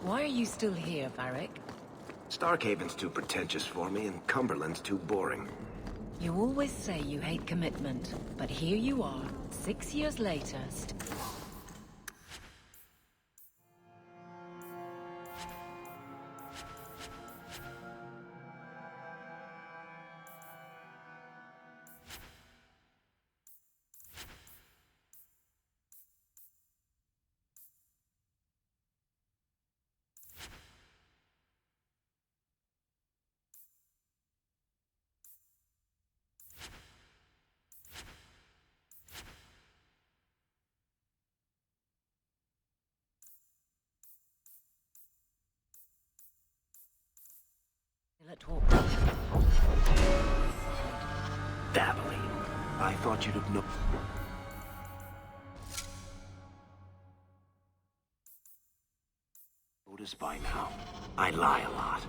Why are you still here, Varric? Starkhaven's too pretentious for me, and Cumberland's too boring. You always say you hate commitment, but here you are, 6 years later, at Hook. Dabbling. I thought you'd have known. Notice by now. I lie a lot.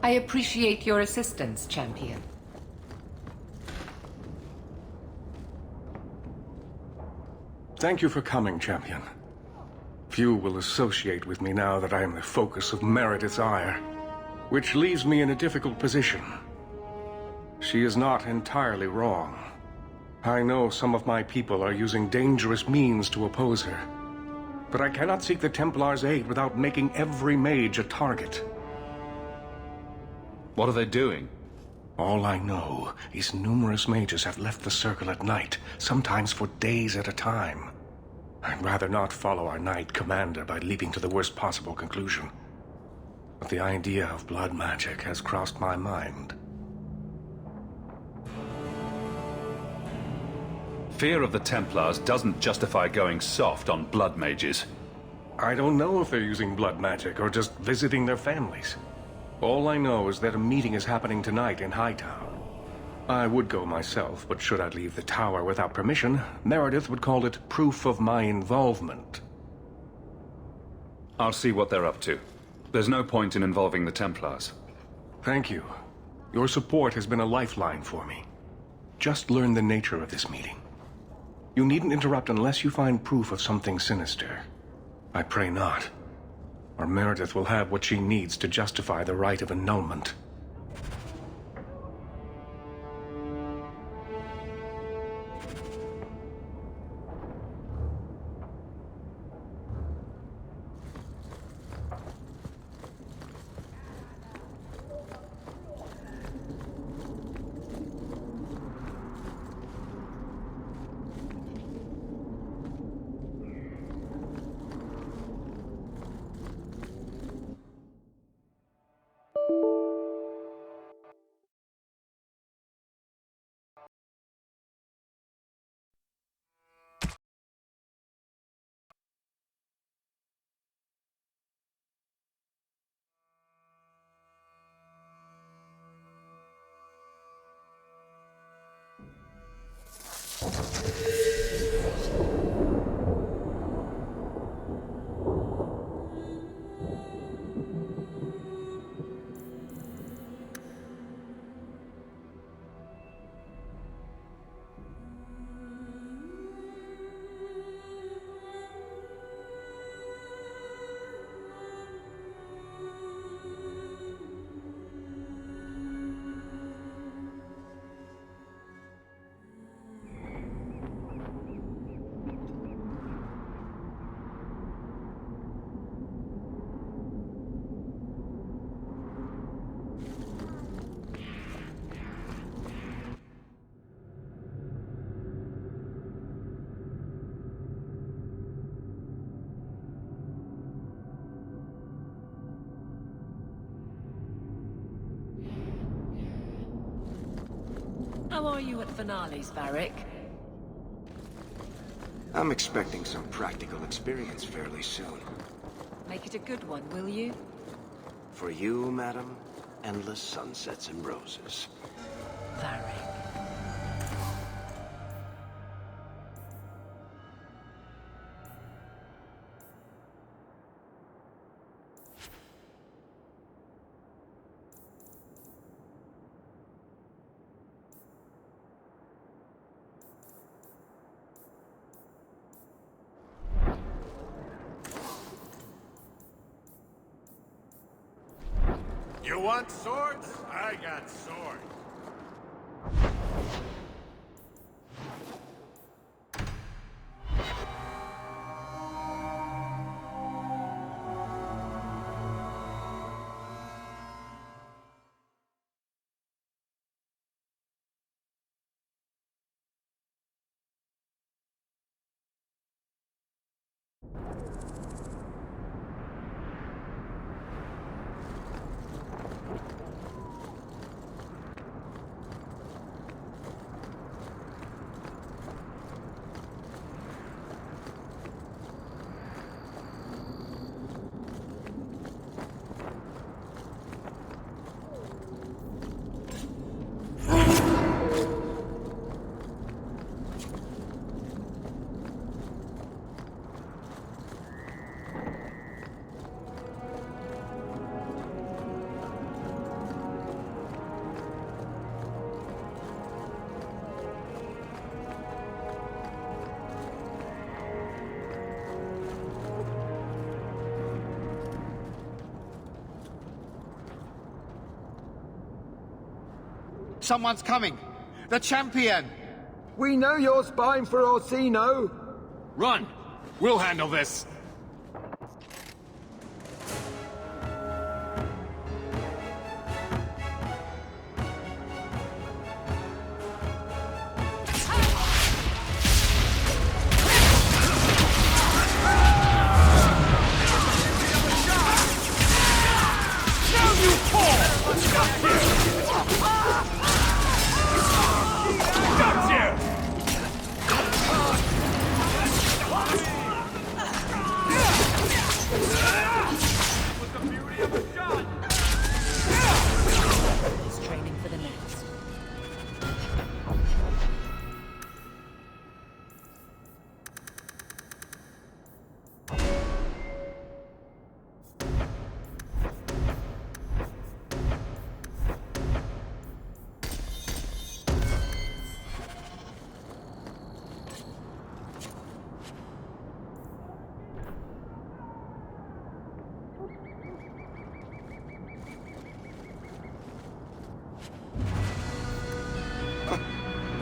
I appreciate your assistance, champion. Thank you for coming, champion. Few will associate with me now that I am the focus of Meredith's ire, which leaves me in a difficult position. She is not entirely wrong. I know some of my people are using dangerous means to oppose her, but I cannot seek the Templar's aid without making every mage a target. What are they doing? All I know is numerous mages have left the circle at night, sometimes for days at a time. I'd rather not follow our knight commander by leaping to the worst possible conclusion. But the idea of blood magic has crossed my mind. Fear of the Templars doesn't justify going soft on blood mages. I don't know if they're using blood magic or just visiting their families. All I know is that a meeting is happening tonight in Hightown. I would go myself, but should I leave the tower without permission, Meredith would call it proof of my involvement. I'll see what they're up to. There's no point in involving the Templars. Thank you. Your support has been a lifeline for me. Just learn the nature of this meeting. You needn't interrupt unless you find proof of something sinister. I pray not. Or Meredith will have what she needs to justify the right of annulment. How are you at finales, Varric? I'm expecting some practical experience fairly soon. Make it a good one, will you? For you, madam, endless sunsets and roses. Varric. You want swords? I got swords. Someone's coming! The champion! We know you're spying for Orsino! Run! We'll handle this! He's training for the next.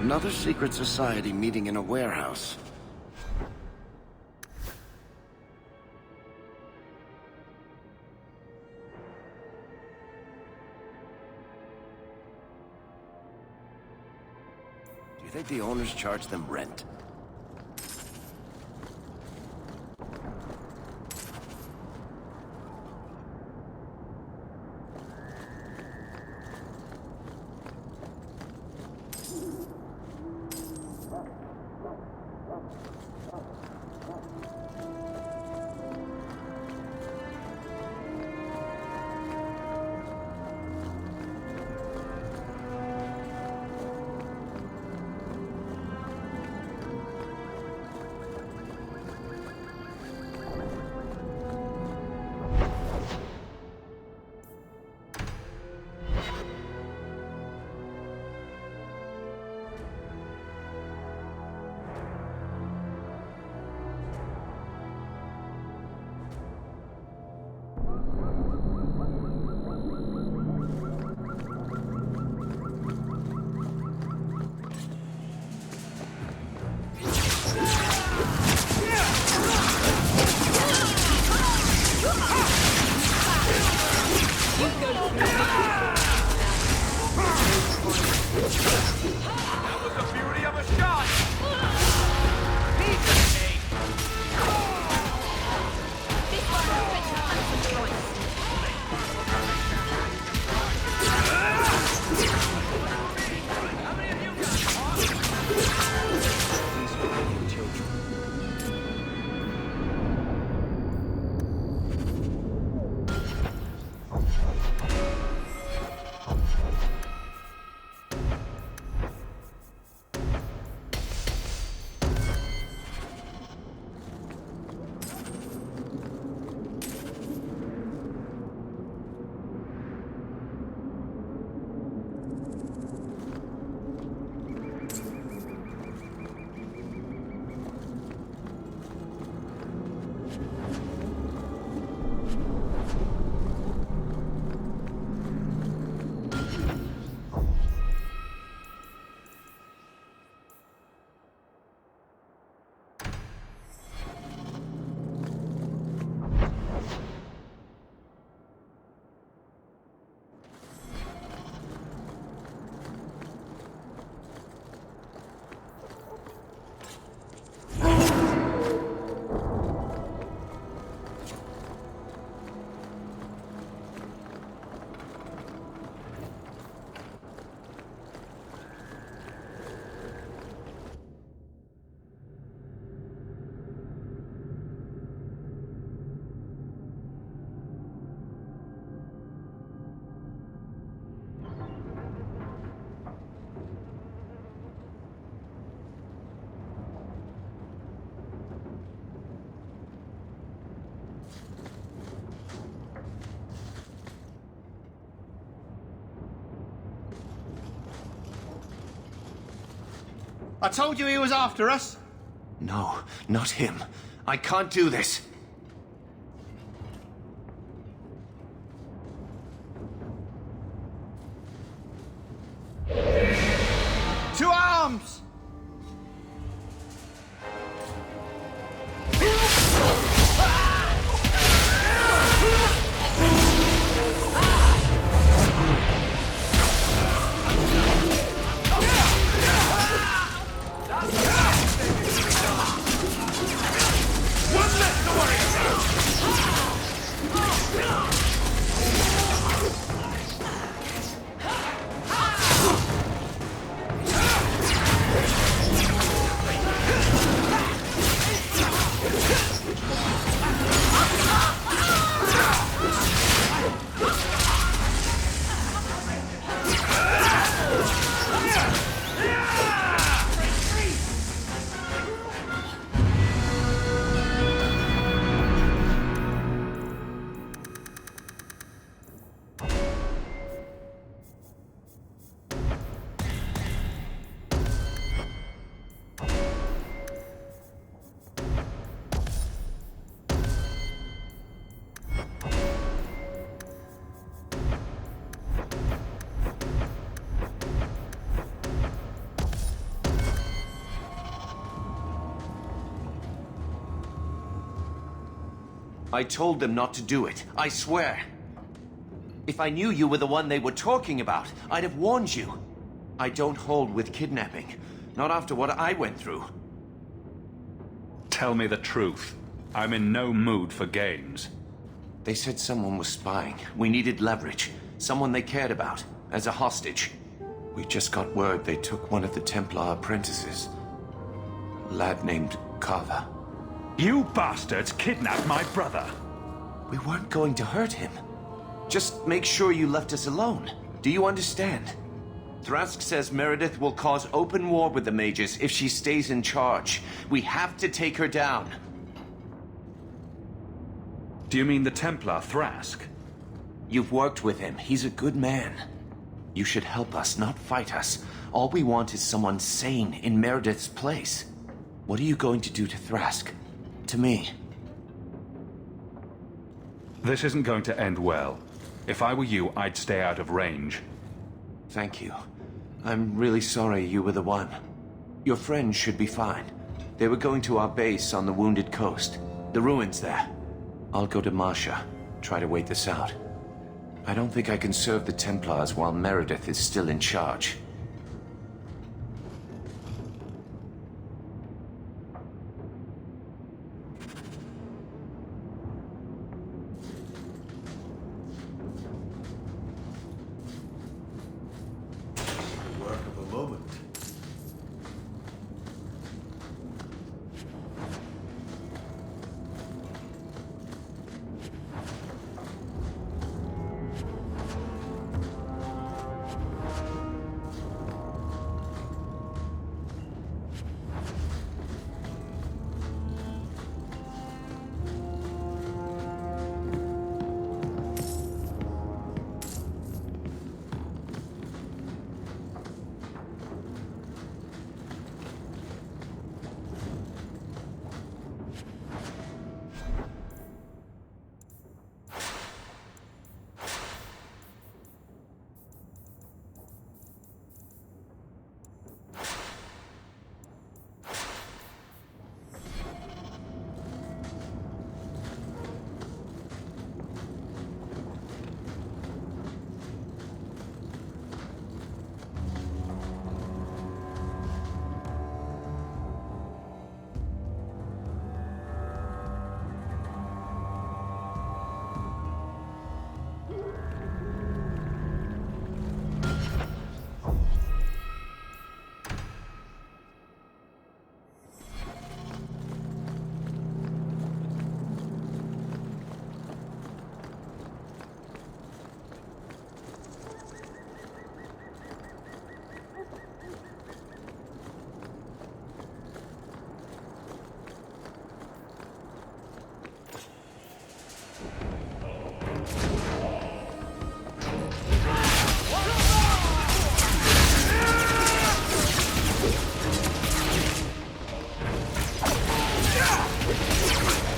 Another secret society meeting in a warehouse. Do you think the owners charge them rent? I told you he was after us. No, not him. I can't do this. To arms! I told them not to do it, I swear. If I knew you were the one they were talking about, I'd have warned you. I don't hold with kidnapping, not after what I went through. Tell me the truth. I'm in no mood for games. They said someone was spying. We needed leverage. Someone they cared about, as a hostage. We just got word they took one of the Templar apprentices. A lad named Carver. You bastards kidnapped my brother. We weren't going to hurt him. Just make sure you left us alone. Do you understand? Thrask says Meredith will cause open war with the mages if she stays in charge. We have to take her down. Do you mean the Templar Thrask? You've worked with him. He's a good man. You should help us, not fight us. All we want is someone sane in Meredith's place. What are you going to do to Thrask? To me? This isn't going to end well. If I were you, I'd stay out of range. Thank you. I'm really sorry you were the one. Your friends should be fine. They were going to our base on the Wounded Coast. The ruins there. I'll go to Marsha. Try to wait this out. I don't think I can serve the Templars while Meredith is still in charge.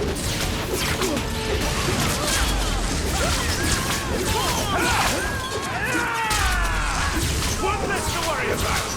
One less to worry about!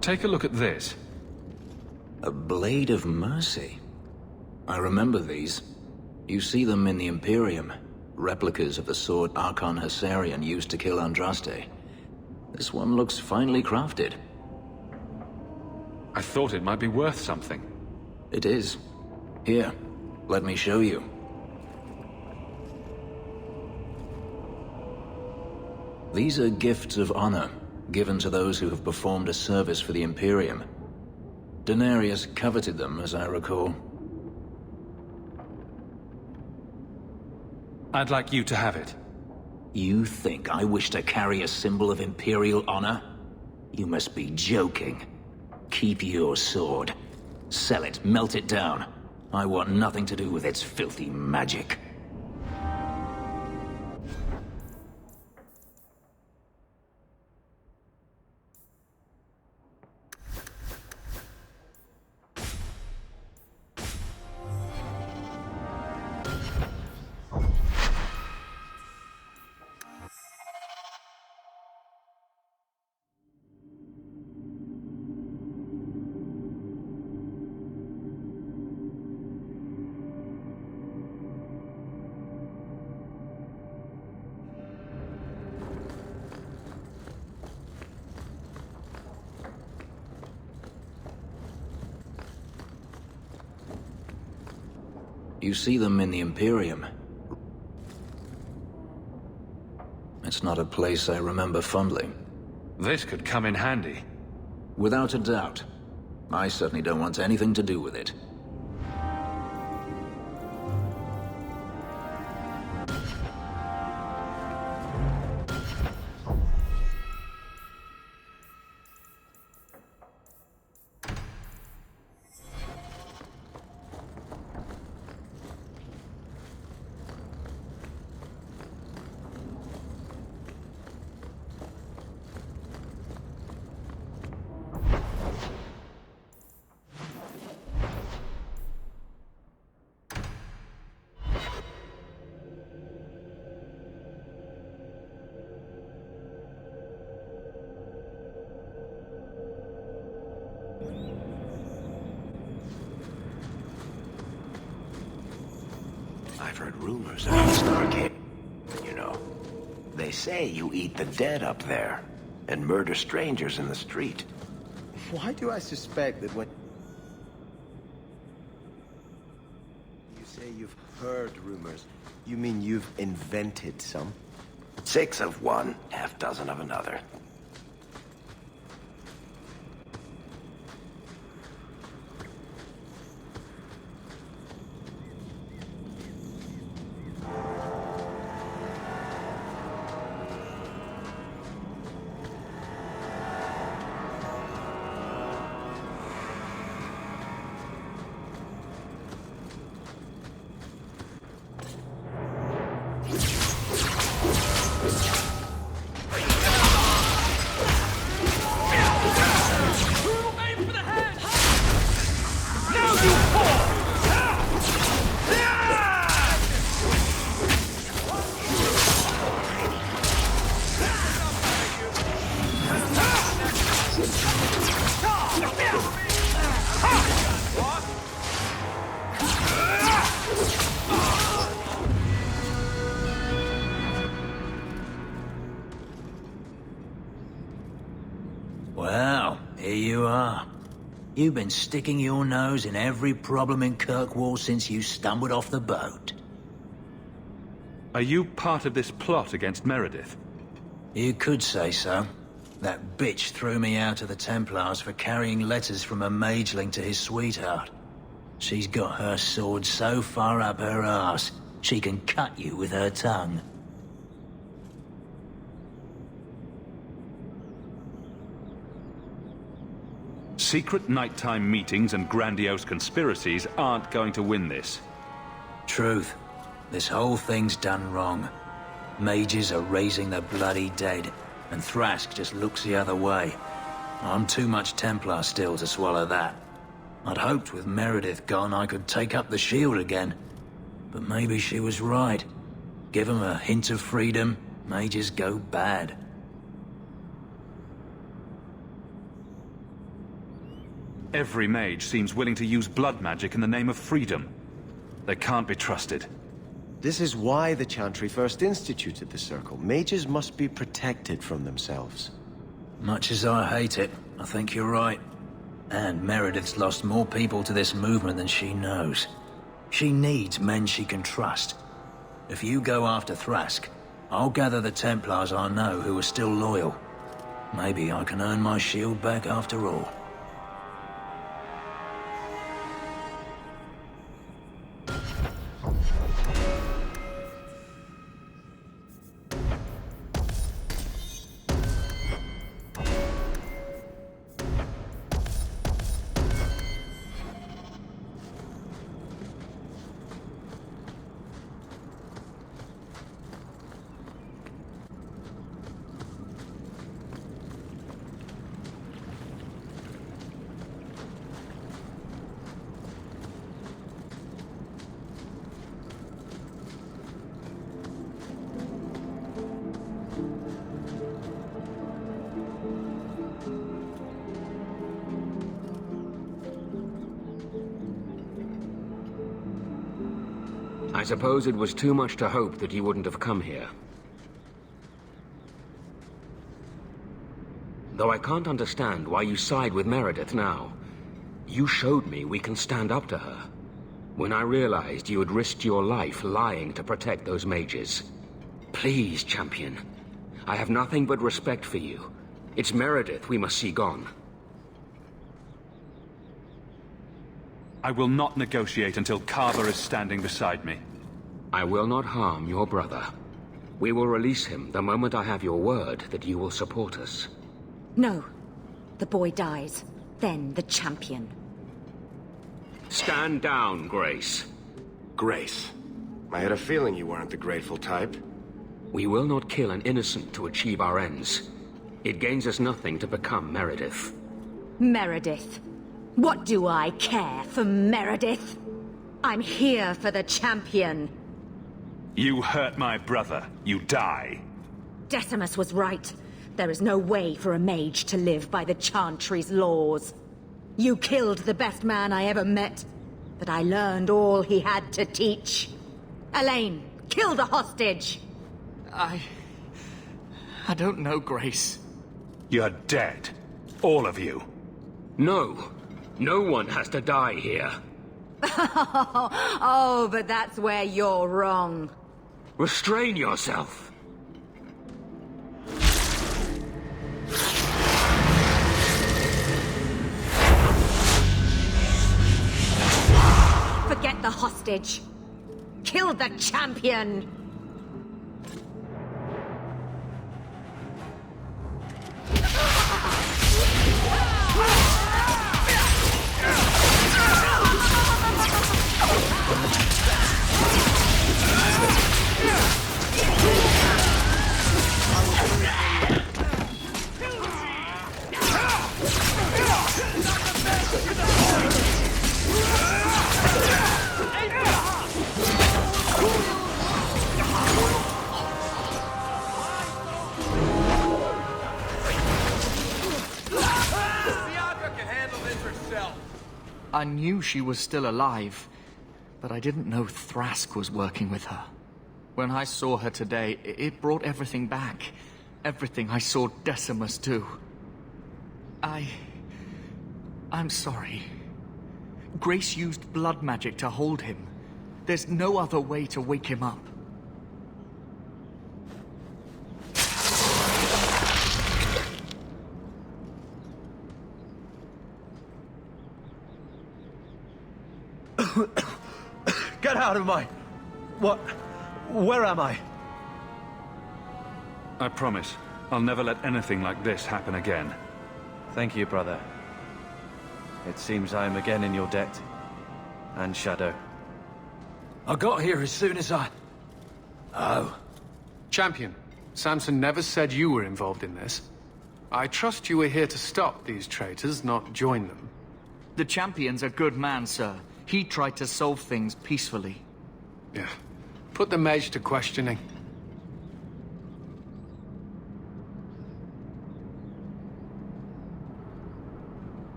Take a look at this. A blade of mercy. I remember these. You see them in the Imperium. Replicas of the sword Archon Hessarian used to kill Andraste. This one looks finely crafted. I thought it might be worth something. It is. Here, let me show you. These are gifts of honor, given to those who have performed a service for the Imperium. Denarius coveted them, as I recall. I'd like you to have it. You think I wish to carry a symbol of Imperial honor? You must be joking. Keep your sword. Sell it, melt it down. I want nothing to do with its filthy magic. You see them in the Imperium. It's not a place I remember fondly. This could come in handy. Without a doubt. I certainly don't want anything to do with it. I've heard rumors about Stargate. You know, they say you eat the dead up there and murder strangers in the street. Why do I suspect that when you say you've heard rumors, you mean you've invented some? 6 of one, half dozen of another. Well, here you are. You've been sticking your nose in every problem in Kirkwall since you stumbled off the boat. Are you part of this plot against Meredith? You could say so. That bitch threw me out of the Templars for carrying letters from a mageling to his sweetheart. She's got her sword so far up her arse, she can cut you with her tongue. Secret nighttime meetings and grandiose conspiracies aren't going to win this. Truth. This whole thing's done wrong. Mages are raising the bloody dead, and Thrask just looks the other way. I'm too much Templar still to swallow that. I'd hoped with Meredith gone I could take up the shield again. But maybe she was right. Give 'em a hint of freedom, mages go bad. Every mage seems willing to use blood magic in the name of freedom. They can't be trusted. This is why the Chantry first instituted the Circle. Mages must be protected from themselves. Much as I hate it, I think you're right. And Meredith's lost more people to this movement than she knows. She needs men she can trust. If you go after Thrask, I'll gather the Templars I know who are still loyal. Maybe I can earn my shield back after all. I suppose it was too much to hope that you wouldn't have come here. Though I can't understand why you side with Meredith now. You showed me we can stand up to her. When I realized you had risked your life lying to protect those mages. Please, champion. I have nothing but respect for you. It's Meredith we must see gone. I will not negotiate until Carver is standing beside me. I will not harm your brother. We will release him the moment I have your word that you will support us. No. The boy dies. Then the champion. Stand down, Grace. Grace. I had a feeling you weren't the grateful type. We will not kill an innocent to achieve our ends. It gains us nothing to become Meredith. Meredith. What do I care for Meredith? I'm here for the champion. You hurt my brother. You die. Decimus was right. There is no way for a mage to live by the Chantry's laws. You killed the best man I ever met, but I learned all he had to teach. Elaine, kill the hostage! I don't know, Grace. You're dead. All of you. No. No one has to die here. Oh, but that's where you're wrong. Restrain yourself. Forget the hostage. Kill the champion. I knew she was still alive, but I didn't know Thrask was working with her. When I saw her today, it brought everything back. Everything I saw Decimus do. I'm sorry. Grace used blood magic to hold him. There's no other way to wake him up. Get out of my... What? Where am I? I promise, I'll never let anything like this happen again. Thank you, brother. It seems I am again in your debt. And Shadow. I got here as soon as I... Oh. Champion, Samson never said you were involved in this. I trust you were here to stop these traitors, not join them. The champion's a good man, sir. He tried to solve things peacefully. Yeah. Put the mage to questioning.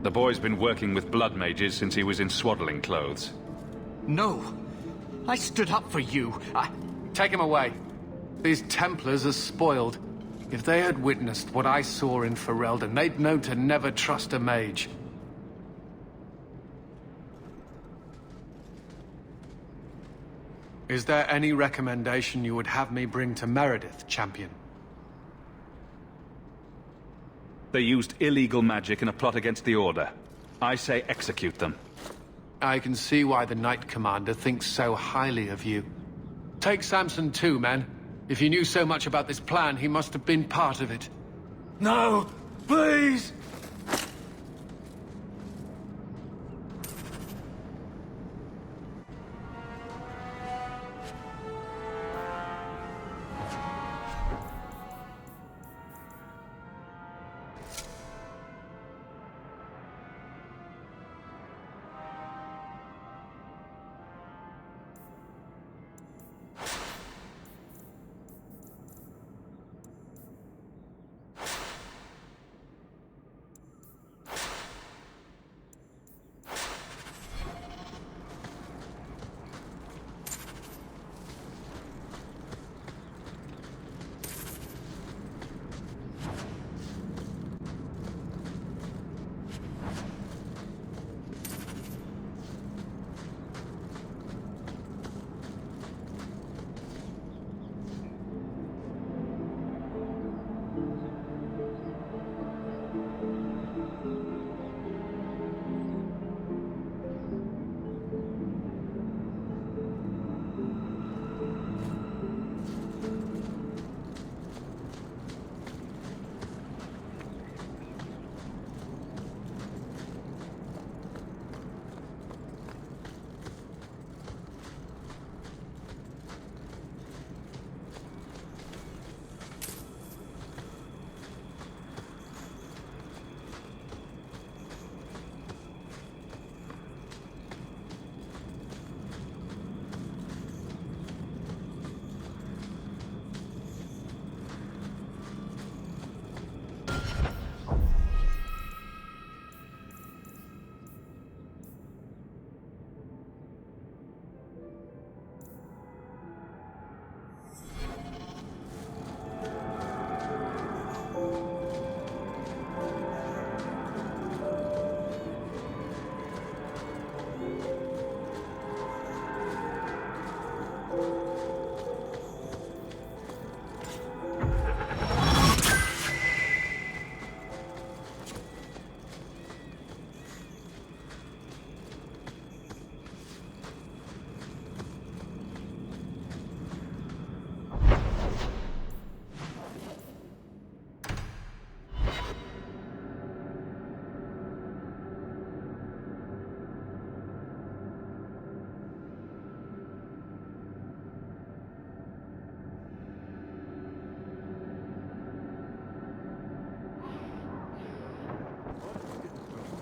The boy's been working with blood mages since he was in swaddling clothes. No. I stood up for you. Take him away. These Templars are spoiled. If they had witnessed what I saw in Ferelden, they'd know to never trust a mage. Is there any recommendation you would have me bring to Meredith, champion? They used illegal magic in a plot against the Order. I say execute them. I can see why the Knight Commander thinks so highly of you. Take Samson too, men. If he knew so much about this plan, he must have been part of it. No! Please!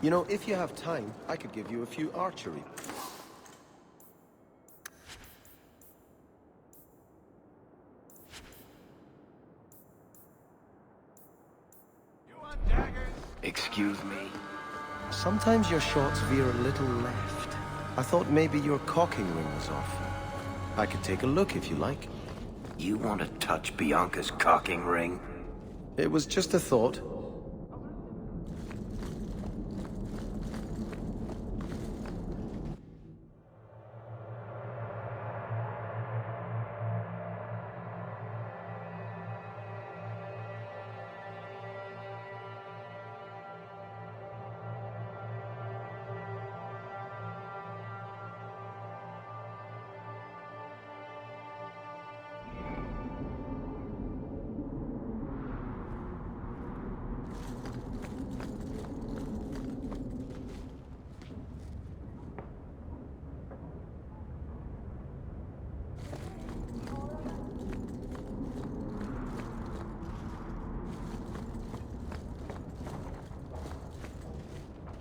You know, if you have time, I could give you a few archery. Excuse me? Sometimes your shots veer a little left. I thought maybe your cocking ring was off. I could take a look if you like. You want to touch Bianca's cocking ring? It was just a thought.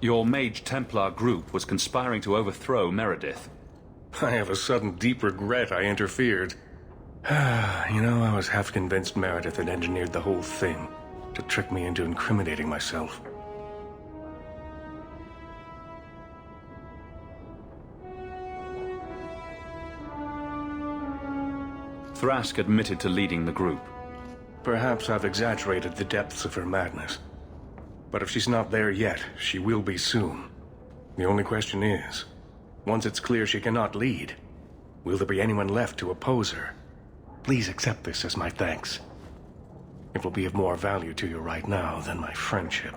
Your Mage Templar group was conspiring to overthrow Meredith. I have a sudden deep regret I interfered. You know, I was half convinced Meredith had engineered the whole thing to trick me into incriminating myself. Thrask admitted to leading the group. Perhaps I've exaggerated the depths of her madness. But if she's not there yet, she will be soon. The only question is, once it's clear she cannot lead, will there be anyone left to oppose her? Please accept this as my thanks. It will be of more value to you right now than my friendship.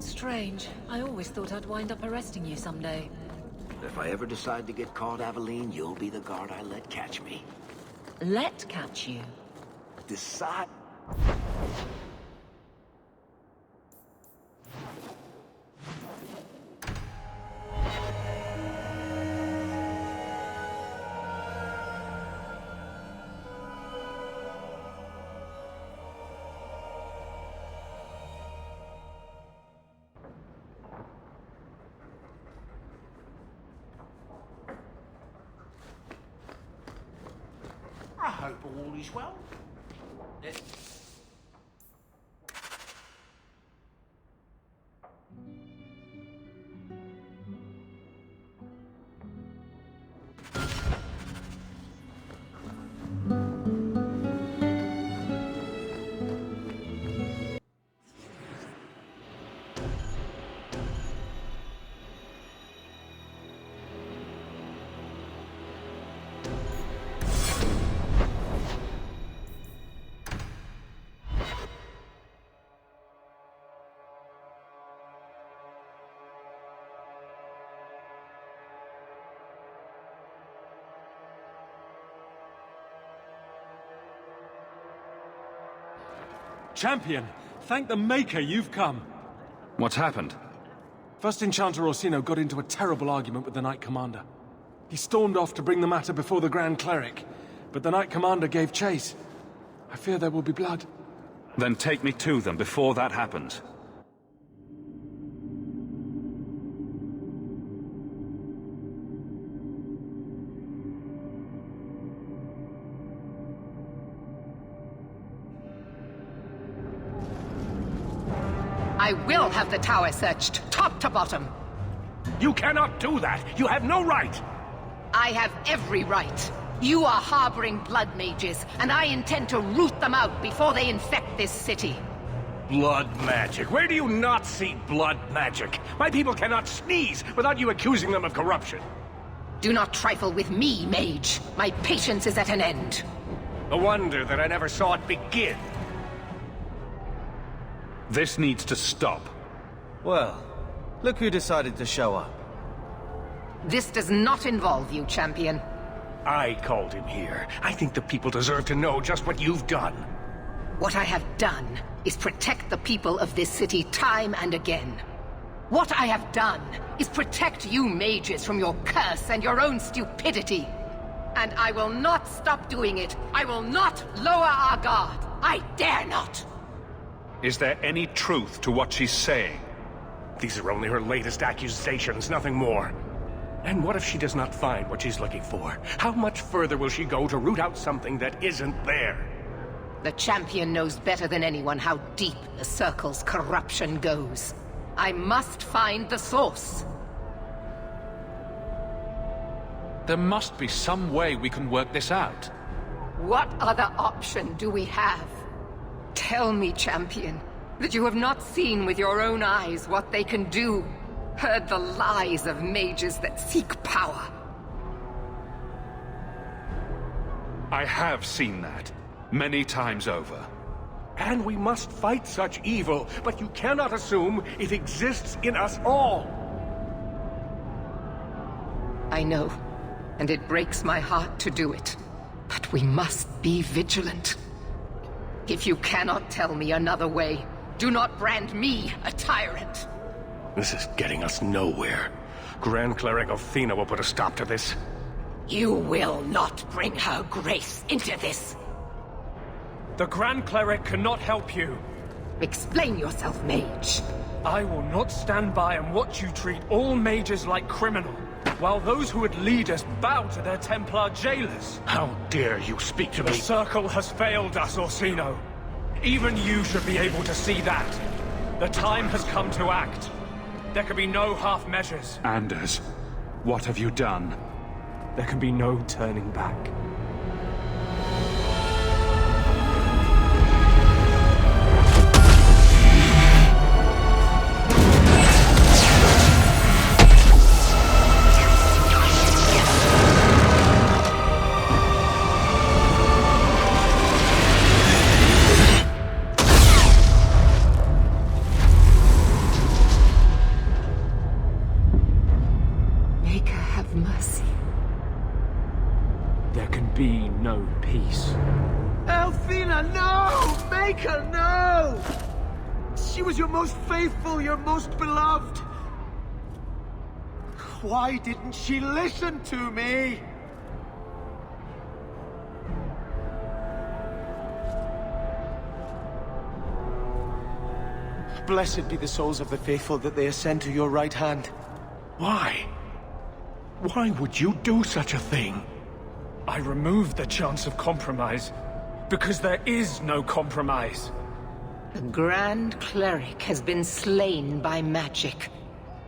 Strange. I always thought I'd wind up arresting you someday. If I ever decide to get caught, Aveline, you'll be the guard I let catch me. Let catch you? Decide... I hope all is well. Champion, thank the Maker you've come. What's happened? First Enchanter Orsino got into a terrible argument with the Knight Commander. He stormed off to bring the matter before the Grand Cleric, but the Knight Commander gave chase. I fear there will be blood. Then take me to them before that happens. I will have the tower searched, top to bottom. You cannot do that! You have no right! I have every right. You are harboring blood mages, and I intend to root them out before they infect this city. Blood magic? Where do you not see blood magic? My people cannot sneeze without you accusing them of corruption. Do not trifle with me, mage. My patience is at an end. A wonder that I never saw it begin. This needs to stop. Well, look who decided to show up. This does not involve you, champion. I called him here. I think the people deserve to know just what you've done. What I have done is protect the people of this city time and again. What I have done is protect you mages from your curse and your own stupidity. And I will not stop doing it. I will not lower our guard. I dare not. Is there any truth to what she's saying? These are only her latest accusations, nothing more. And what if she does not find what she's looking for? How much further will she go to root out something that isn't there? The champion knows better than anyone how deep the Circle's corruption goes. I must find the source. There must be some way we can work this out. What other option do we have? Tell me, champion, that you have not seen with your own eyes what they can do, heard the lies of mages that seek power. I have seen that, many times over. And we must fight such evil, but you cannot assume it exists in us all. I know, and it breaks my heart to do it, but we must be vigilant. If you cannot tell me another way, do not brand me a tyrant. This is getting us nowhere. Grand Cleric Athena will put a stop to this. You will not bring her grace into this. The Grand Cleric cannot help you. Explain yourself, mage. I will not stand by and watch you treat all mages like criminal, while those who would lead us bow to their Templar jailers. How dare you speak to me? The Circle has failed us, Orsino. Even you should be able to see that. The time has come to act. There can be no half measures. Anders, what have you done? There can be no turning back. Be no peace. Althena, no! Make her, no! She was your most faithful, your most beloved. Why didn't she listen to me? Blessed be the souls of the faithful that they ascend to your right hand. Why? Why would you do such a thing? I removed the chance of compromise, because there is no compromise. The Grand Cleric has been slain by magic.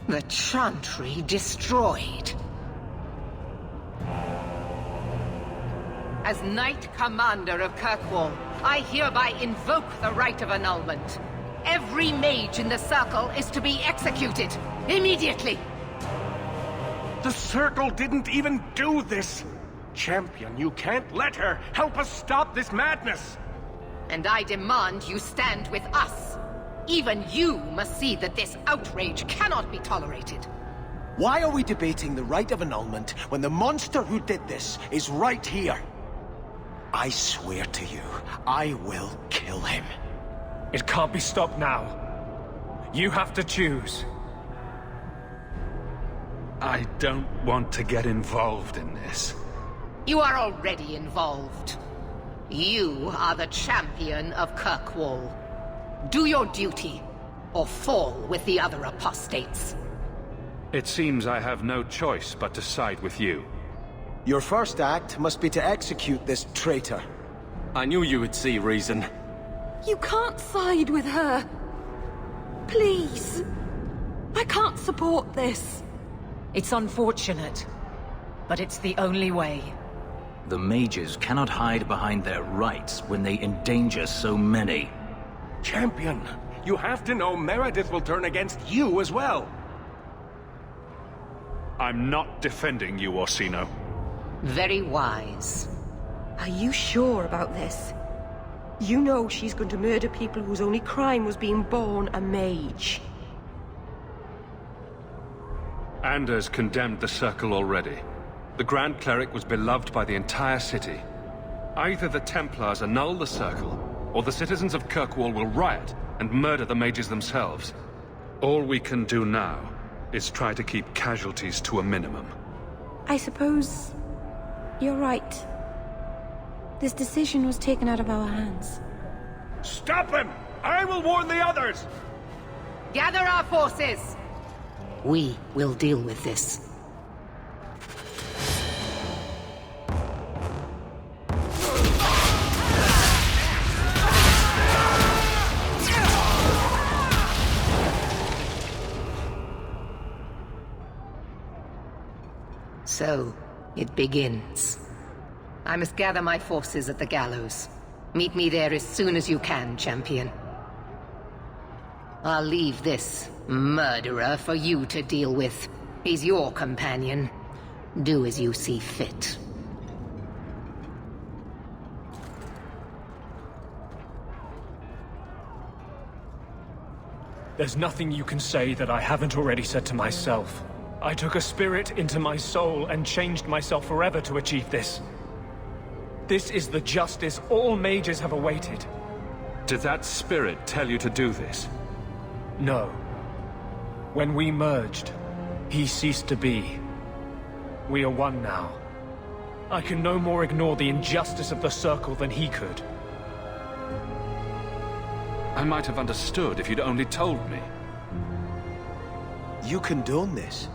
The Chantry destroyed. As Knight Commander of Kirkwall, I hereby invoke the right of annulment. Every mage in the Circle is to be executed, immediately! The Circle didn't even do this! Champion, you can't let her! Help us stop this madness! And I demand you stand with us. Even you must see that this outrage cannot be tolerated. Why are we debating the right of annulment when the monster who did this is right here? I swear to you, I will kill him. It can't be stopped now. You have to choose. I don't want to get involved in this. You are already involved. You are the champion of Kirkwall. Do your duty, or fall with the other apostates. It seems I have no choice but to side with you. Your first act must be to execute this traitor. I knew you would see reason. You can't side with her. Please. I can't support this. It's unfortunate, but it's the only way. The mages cannot hide behind their rights when they endanger so many. Champion, you have to know Meredith will turn against you as well. I'm not defending you, Orsino. Very wise. Are you sure about this? You know she's going to murder people whose only crime was being born a mage. Anders condemned the Circle already. The Grand Cleric was beloved by the entire city. Either the Templars annul the Circle, or the citizens of Kirkwall will riot and murder the mages themselves. All we can do now is try to keep casualties to a minimum. I suppose you're right. This decision was taken out of our hands. Stop him! I will warn the others! Gather our forces! We will deal with this. So, it begins. I must gather my forces at the gallows. Meet me there as soon as you can, champion. I'll leave this murderer for you to deal with. He's your companion. Do as you see fit. There's nothing you can say that I haven't already said to myself. I took a spirit into my soul and changed myself forever to achieve this. This is the justice all mages have awaited. Did that spirit tell you to do this? No. When we merged, he ceased to be. We are one now. I can no more ignore the injustice of the Circle than he could. I might have understood if you'd only told me. You condone this?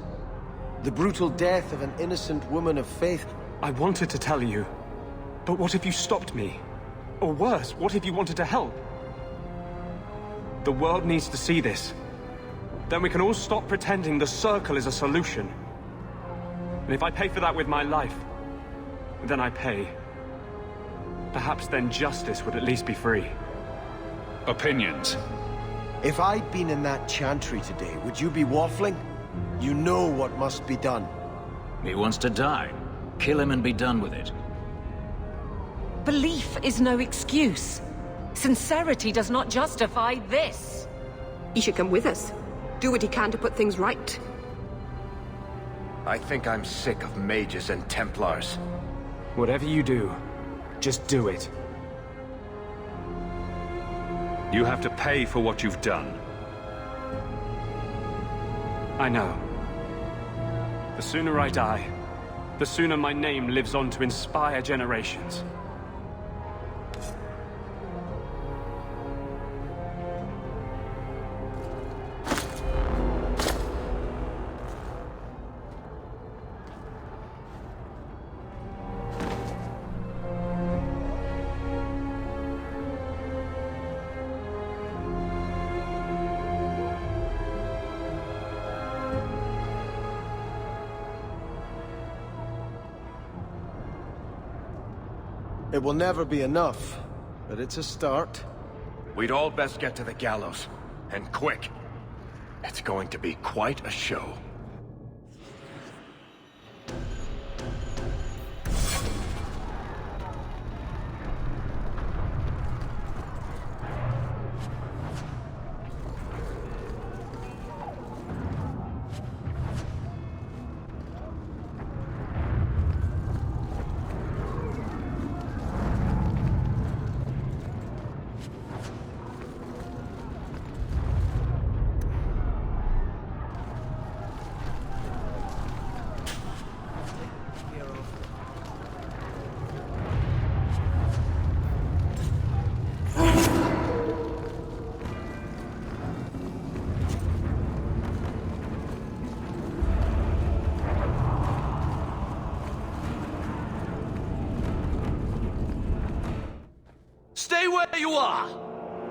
The brutal death of an innocent woman of faith? I wanted to tell you, but what if you stopped me? Or worse, what if you wanted to help? The world needs to see this. Then we can all stop pretending the Circle is a solution. And if I pay for that with my life, then I pay. Perhaps then justice would at least be free. Opinions. If I'd been in that chantry today, would you be waffling? You know what must be done. He wants to die. Kill him and be done with it. Belief is no excuse. Sincerity does not justify this. He should come with us. Do what he can to put things right. I think I'm sick of mages and Templars. Whatever you do, just do it. You have to pay for what you've done. I know. The sooner I die, the sooner my name lives on to inspire generations. It will never be enough, but it's a start. We'd all best get to the gallows, and quick. It's going to be quite a show. Stay where you are!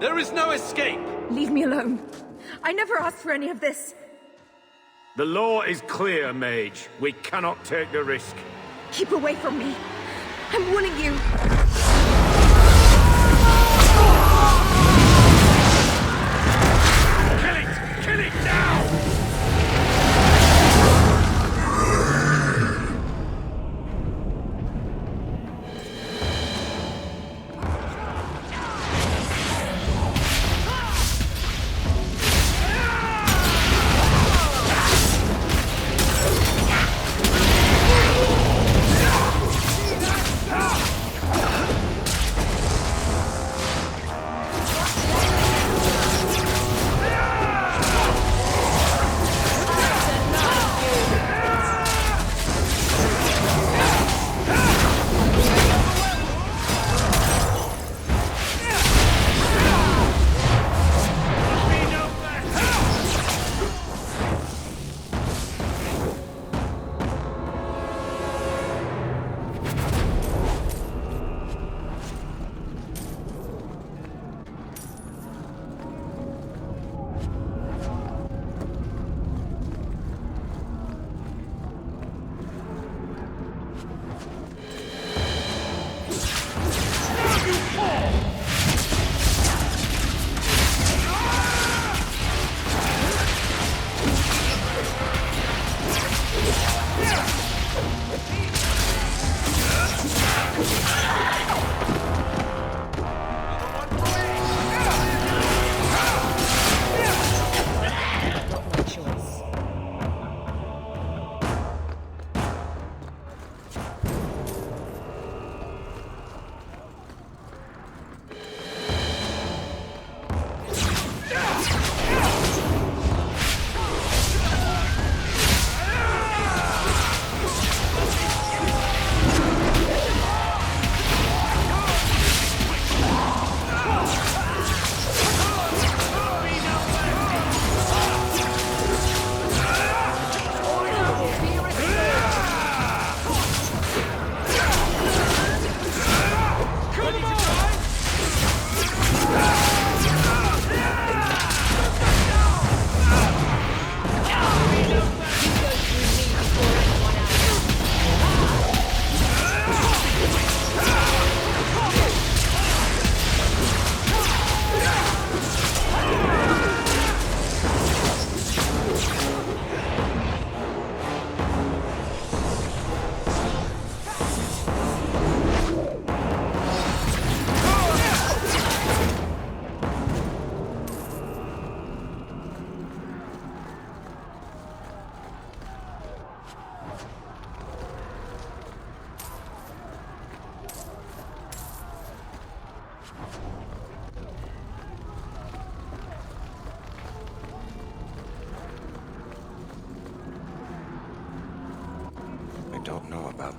There is no escape! Leave me alone. I never asked for any of this. The law is clear, Mage. We cannot take the risk. Keep away from me. I'm warning you. Kill it! Kill it now!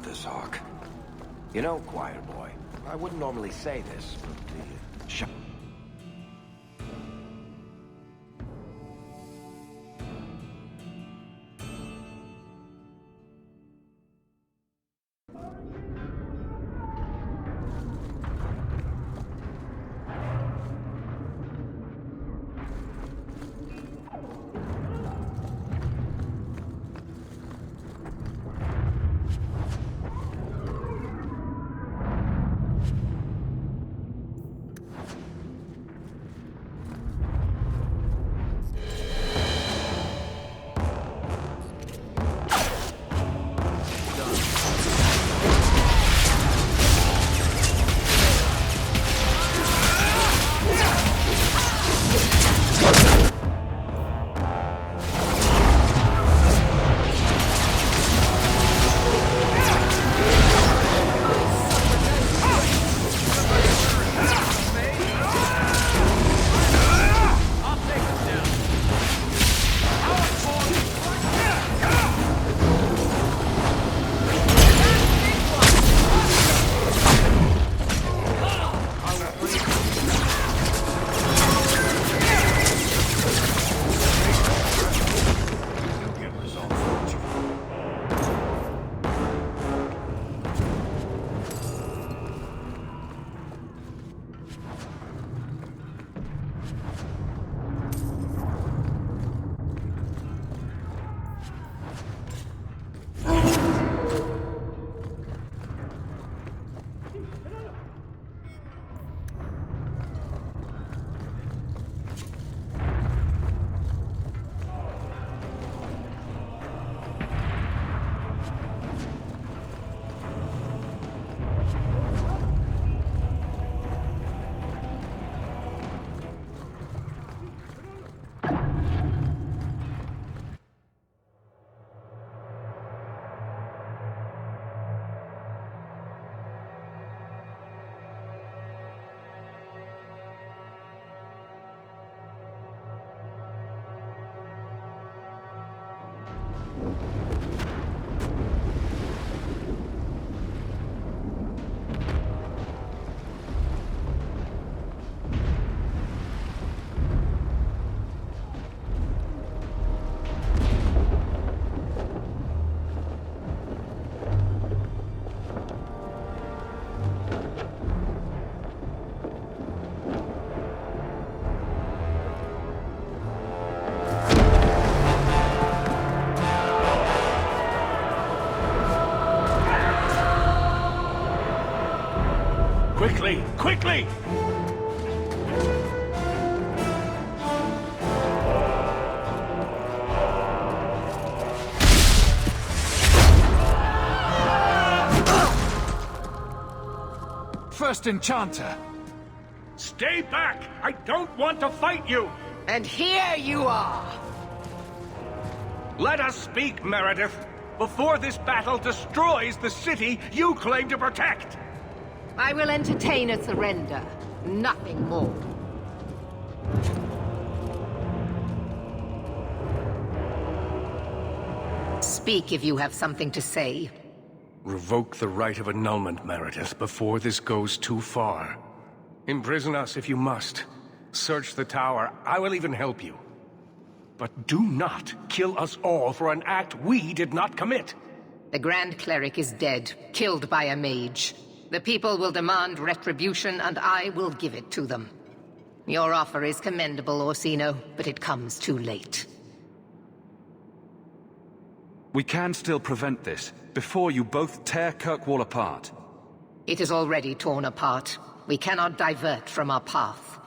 this arc. You know, choir boy, I wouldn't normally say this, but Quickly! Quickly! First Enchanter! Stay back! I don't want to fight you! And here you are! Let us speak, Meredith, before this battle destroys the city you claim to protect! I will entertain a surrender, nothing more. Speak if you have something to say. Revoke the right of annulment, Meredith, before this goes too far. Imprison us if you must. Search the tower. I will even help you. But do not kill us all for an act we did not commit. The Grand Cleric is dead, killed by a mage. The people will demand retribution, and I will give it to them. Your offer is commendable, Orsino, but it comes too late. We can still prevent this, before you both tear Kirkwall apart. It is already torn apart. We cannot divert from our path.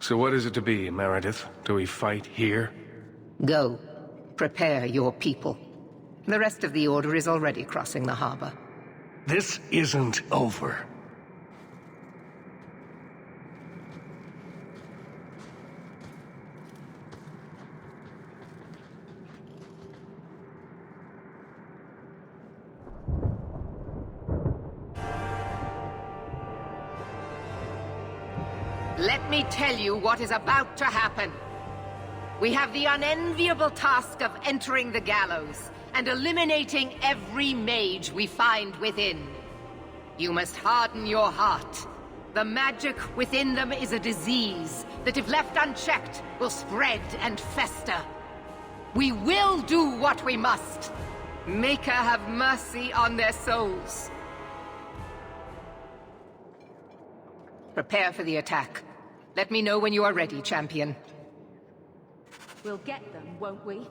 So what is it to be, Meredith? Do we fight here? Go. Prepare your people. The rest of the Order is already crossing the harbor. This isn't over. Let me tell you what is about to happen. We have the unenviable task of entering the gallows, and eliminating every mage we find within. You must harden your heart. The magic within them is a disease that, if left unchecked, will spread and fester. We will do what we must. Maker have mercy on their souls. Prepare for the attack. Let me know when you are ready, champion. We'll get them, won't we?